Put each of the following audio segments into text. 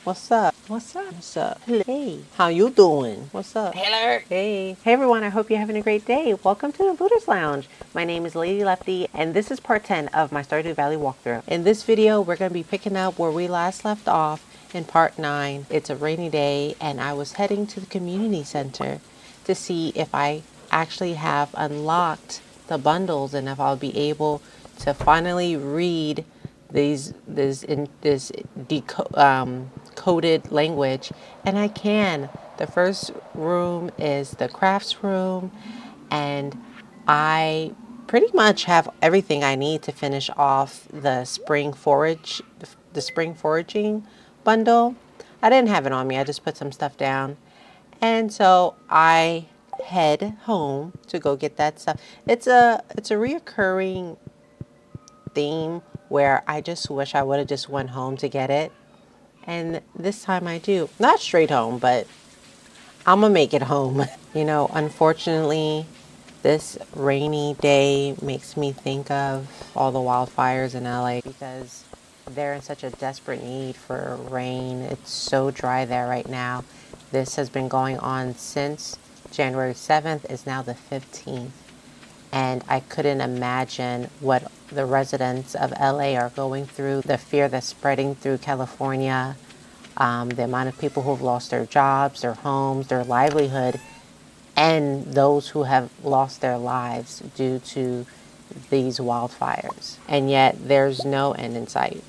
What's up? What's up? What's up? Hey, how you doing? What's up? Hello. Hey. Hey everyone, I hope you're having a great day. Welcome to the Buddhist Lounge. My name is Lady Lefty, and this is part 10 of my Stardew Valley walkthrough. In this video, we're going to be picking up where we last left off in part 9. It's a rainy day, and I was heading to the community center to see if I actually have unlocked the bundles and if I'll be able to finally read coded language, and I can. The first room is the crafts room, and I pretty much have everything I need to finish off the spring foraging bundle. I didn't have it on me. I just put some stuff down, and so I head home to go get that stuff. It's a reoccurring theme where I just wish I would have just went home to get it. And this time I do. Not straight home, but I'm gonna make it home. Unfortunately, this rainy day makes me think of all the wildfires in LA because they're in such a desperate need for rain. It's so dry there right now. This has been going on since January 7th, is now the 15th. And I couldn't imagine what the residents of LA are going through, the fear that's spreading through California, the amount of people who have lost their jobs, their homes, their livelihood, and those who have lost their lives due to these wildfires. And yet there's no end in sight.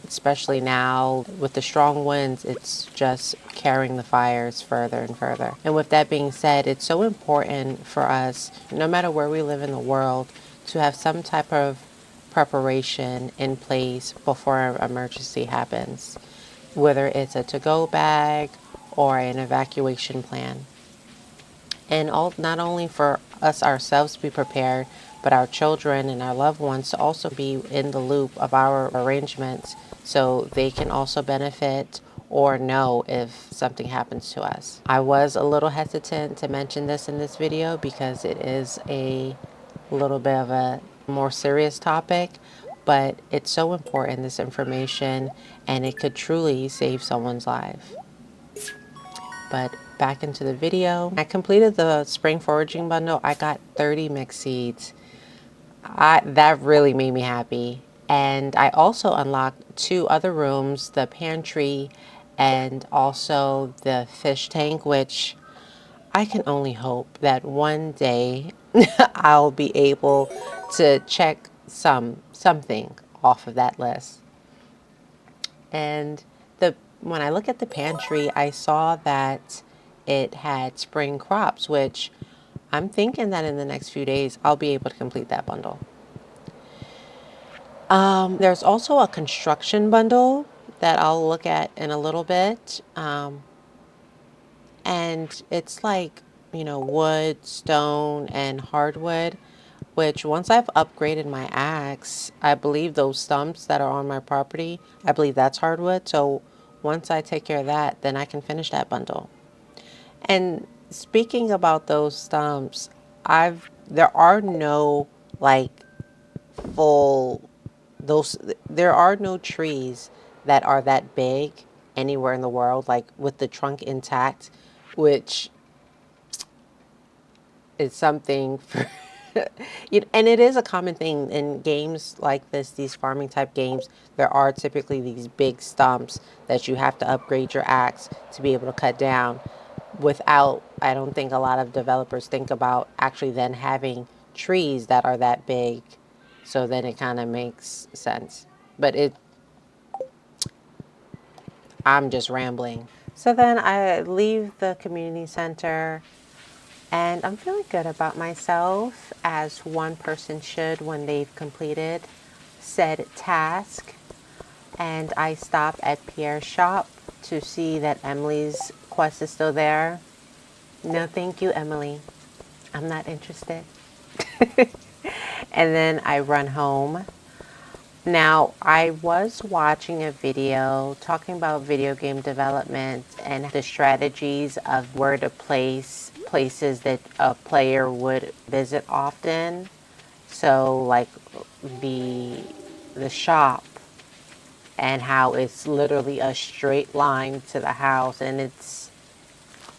Especially now with the strong winds, it's just carrying the fires further and further. And with that being said, it's so important for us, no matter where we live in the world, to have some type of preparation in place before an emergency happens, whether it's a to-go bag or an evacuation plan. And not only for us ourselves to be prepared, but our children and our loved ones to also be in the loop of our arrangements so they can also benefit or know if something happens to us. I was a little hesitant to mention this in this video because it is a little bit of a more serious topic, but it's so important, this information, and it could truly save someone's life. But back into the video. I completed the spring foraging bundle. I got 30 mixed seeds. That really made me happy. And I also unlocked 2 other rooms, the pantry and also the fish tank, which I can only hope that one day I'll be able to check something off of that list. And when I look at the pantry, I saw that it had spring crops, which I'm thinking that in the next few days I'll be able to complete that bundle. There's also a construction bundle that I'll look at in a little bit. And it's like, wood, stone, and hardwood, which once I've upgraded my axe, I believe those stumps that are on my property, I believe that's hardwood. So once I take care of that, then I can finish that bundle. And speaking about those stumps, there are no like full those there are no trees that are that big anywhere in the world like with the trunk intact, which is something for and it is a common thing in games like this, these farming type games. There are typically these big stumps that you have to upgrade your axe to be able to cut down without, I don't think a lot of developers think about actually then having trees that are that big. So then it kind of makes sense. But I'm just rambling. So then I leave the community center and I'm feeling good about myself, as one person should when they've completed said task. And I stop at Pierre's shop to see that Emily's quest is still there. No, thank you, Emily. I'm not interested. And then I run home. Now, I was watching a video talking about video game development and the strategies of where to place places that a player would visit often. So, like the the shop and how it's literally a straight line to the house. And it's,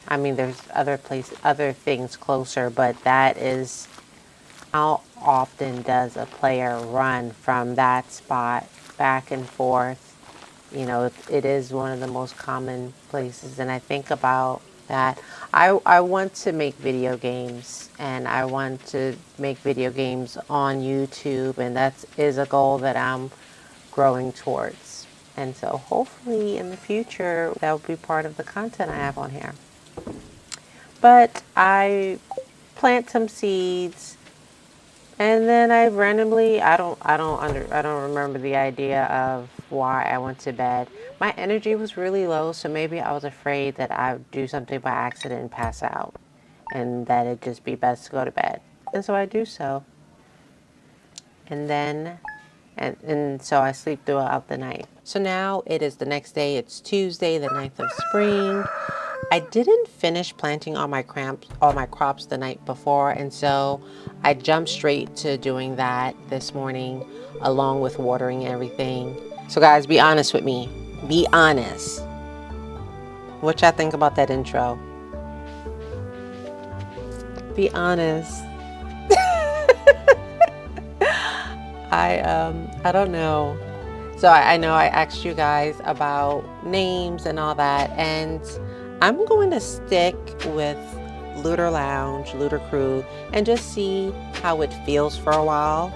I mean, there's other things closer, but that is how often does a player run from that spot back and forth. You know, it is one of the most common places. And I think about that. I want to make video games, and I want to make video games on YouTube, and that is a goal that I'm growing towards. And so hopefully in the future, that will be part of the content I have on here. But I plant some seeds, and then I randomly, I don't remember the idea of why I went to bed. My energy was really low, so maybe I was afraid that I would do something by accident and pass out, and that it'd just be best to go to bed. And so I do so. And then, and so I sleep throughout the night. So now it is the next day. It's Tuesday, the 9th of spring. I didn't finish planting all my crops the night before, and so I jumped straight to doing that this morning, along with watering everything. So guys, be honest with me. Be honest. What y'all think about that intro? Be honest. I don't know. So I know I asked you guys about names and all that, and I'm going to stick with Looter Lounge, Looter Crew, and just see how it feels for a while.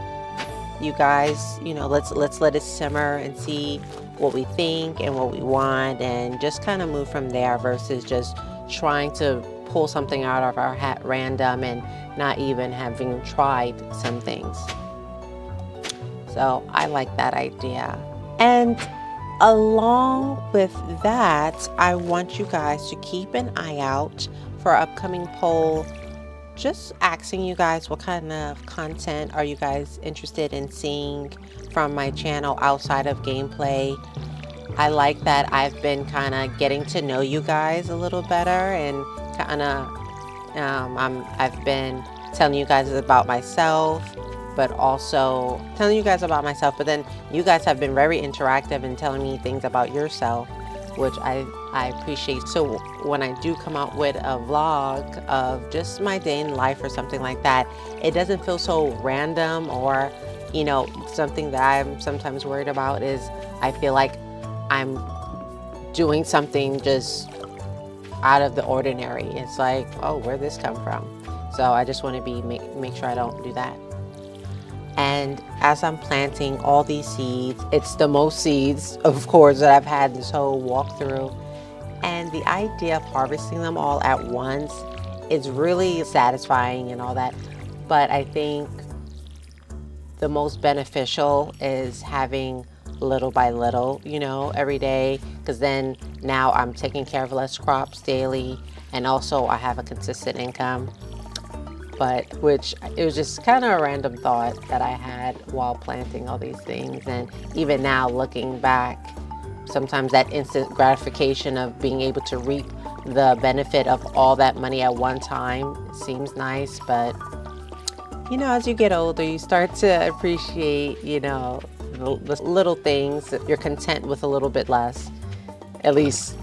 You guys, you know, let's let it simmer and see what we think and what we want, and just kind of move from there versus just trying to pull something out of our hat random and not even having tried some things. So I like that idea. And along with that, I want you guys to keep an eye out for our upcoming poll. Just asking you guys, what kind of content are you guys interested in seeing from my channel outside of gameplay? I like that I've been kind of getting to know you guys a little better, and kind of I've been telling you guys about myself, but also telling you guys about myself, but then you guys have been very interactive in telling me things about yourself, which I appreciate. So when I do come out with a vlog of just my day in life or something like that, it doesn't feel so random, or, you know, something that I'm sometimes worried about is I feel like I'm doing something just out of the ordinary. It's like, oh, where'd this come from? So I just want to make sure I don't do that. And as I'm planting all these seeds, it's the most seeds, of course, that I've had this whole walkthrough. And the idea of harvesting them all at once is really satisfying and all that. But I think the most beneficial is having little by little, you know, every day, because then now I'm taking care of less crops daily, and also I have a consistent income. But which, it was just kind of a random thought that I had while planting all these things. And even now, looking back, sometimes that instant gratification of being able to reap the benefit of all that money at one time seems nice. But, you know, as you get older, you start to appreciate, you know, the little things. You're content with a little bit less. At least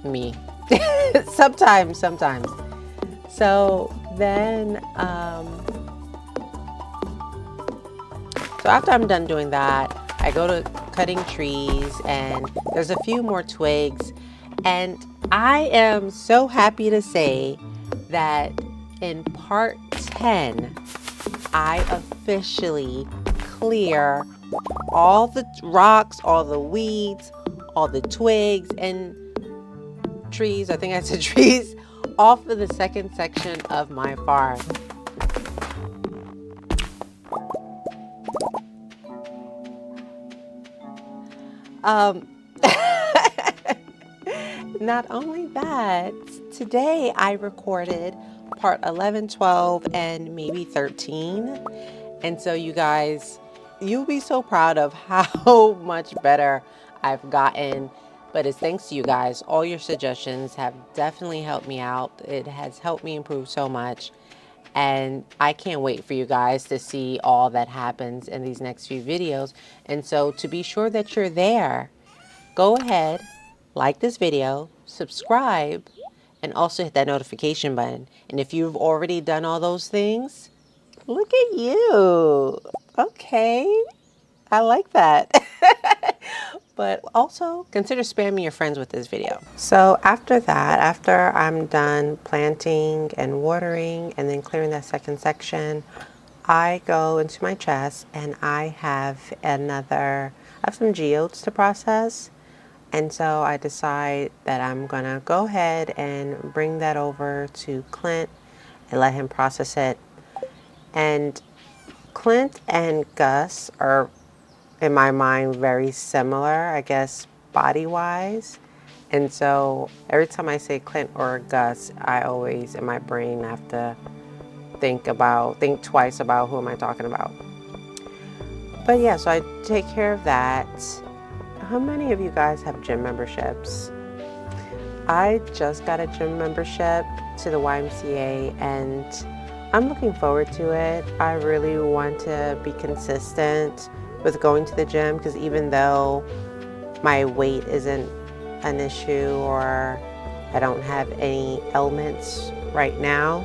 me. sometimes. So then, so after I'm done doing that, I go to cutting trees, and there's a few more twigs. And I am so happy to say that in part 10, I officially clear all the rocks, all the weeds, all the twigs and trees, I think I said trees, off of the second section of my farm. Not only that, today I recorded part 11, 12, and maybe 13. And so you guys, you'll be so proud of how much better I've gotten. But it's thanks to you guys. All your suggestions have definitely helped me out. It has helped me improve so much. And I can't wait for you guys to see all that happens in these next few videos. And so to be sure that you're there, go ahead, like this video, subscribe, and also hit that notification button. And if you've already done all those things, look at you. Okay, I like that. But also consider spamming your friends with this video. So after that, after I'm done planting and watering and then clearing that second section, I go into my chest and I have some geodes to process. And so I decide that I'm gonna go ahead and bring that over to Clint and let him process it. And Clint and Gus are, in my mind, very similar, I guess, body-wise. And so every time I say Clint or Gus, I always, in my brain, have to think twice about who am I talking about. But yeah, so I take care of that. How many of you guys have gym memberships? I just got a gym membership to the YMCA and I'm looking forward to it. I really want to be consistent with going to the gym because even though my weight isn't an issue or I don't have any ailments right now,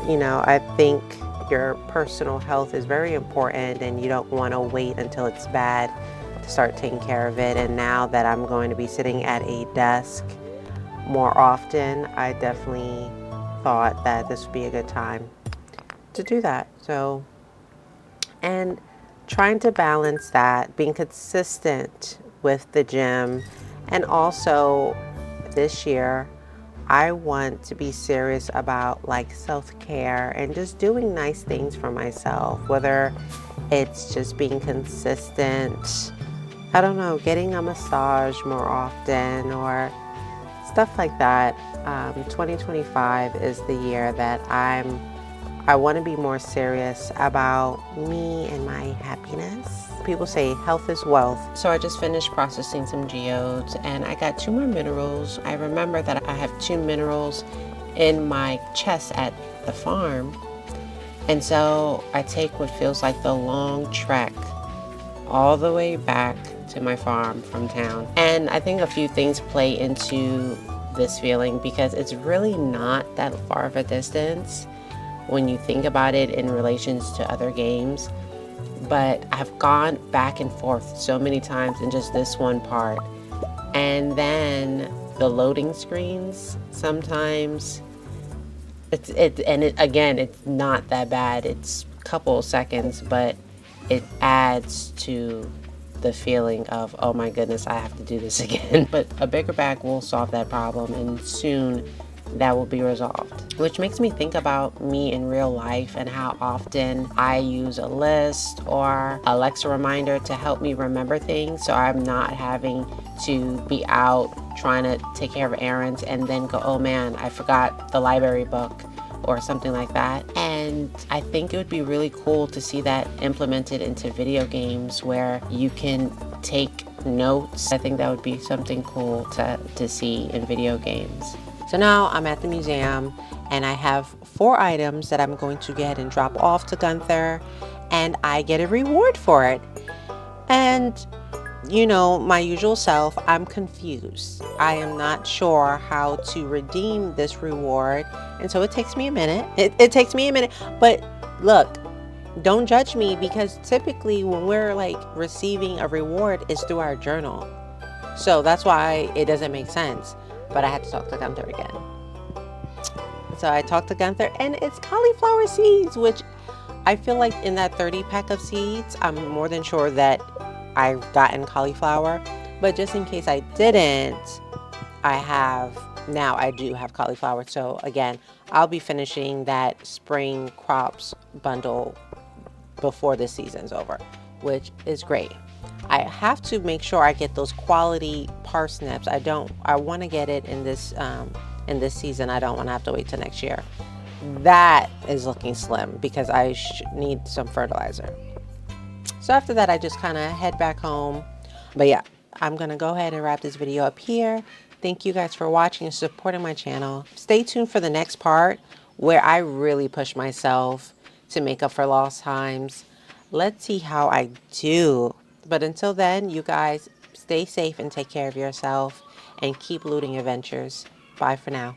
you know, I think your personal health is very important and you don't want to wait until it's bad to start taking care of it. And now that I'm going to be sitting at a desk more often, I definitely thought that this would be a good time to do that. So, and trying to balance that, being consistent with the gym, and also this year, I want to be serious about like self-care and just doing nice things for myself, whether it's just being consistent, I don't know, getting a massage more often or stuff like that. 2025 is the year that I want to be more serious about me and my happiness. People say health is wealth. So I just finished processing some geodes and I got 2 more minerals. I remember that I have 2 minerals in my chest at the farm. And so I take what feels like the long trek all the way back to my farm from town. And I think a few things play into this feeling because it's really not that far of a distance when you think about it in relations to other games. But I've gone back and forth so many times in just this one part. And then the loading screens, sometimes again, it's not that bad. It's a couple of seconds, but it adds to the feeling of, oh my goodness, I have to do this again. But a bigger bag will solve that problem and soon that will be resolved. Which makes me think about me in real life and how often I use a list or Alexa reminder to help me remember things so I'm not having to be out trying to take care of errands and then go, oh man, I forgot the library book or something like that. And I think it would be really cool to see that implemented into video games where you can take notes. I think that would be something cool to see in video games. So now I'm at the museum and I have 4 items that I'm going to get and drop off to Gunther and I get a reward for it. And you know, my usual self, I'm confused. I am not sure how to redeem this reward. And so it takes me a minute. It takes me a minute. But look, don't judge me because typically when we're like receiving a reward, it's through our journal. So that's why it doesn't make sense. But I had to talk to Gunther again. So I talked to Gunther and it's cauliflower seeds, which I feel like in that 30 pack of seeds, I'm more than sure that I've gotten cauliflower. But just in case I didn't, now I do have cauliflower. So again, I'll be finishing that spring crops bundle before the season's over, which is great. I have to make sure I get those quality parsnips. I want to get it in this season. I don't want to have to wait till next year. That is looking slim because I need some fertilizer. So after that, I just kind of head back home. But yeah, I'm going to go ahead and wrap this video up here. Thank you guys for watching and supporting my channel. Stay tuned for the next part where I really push myself to make up for lost times. Let's see how I do. But until then, you guys stay safe and take care of yourself and keep looting adventures. Bye for now.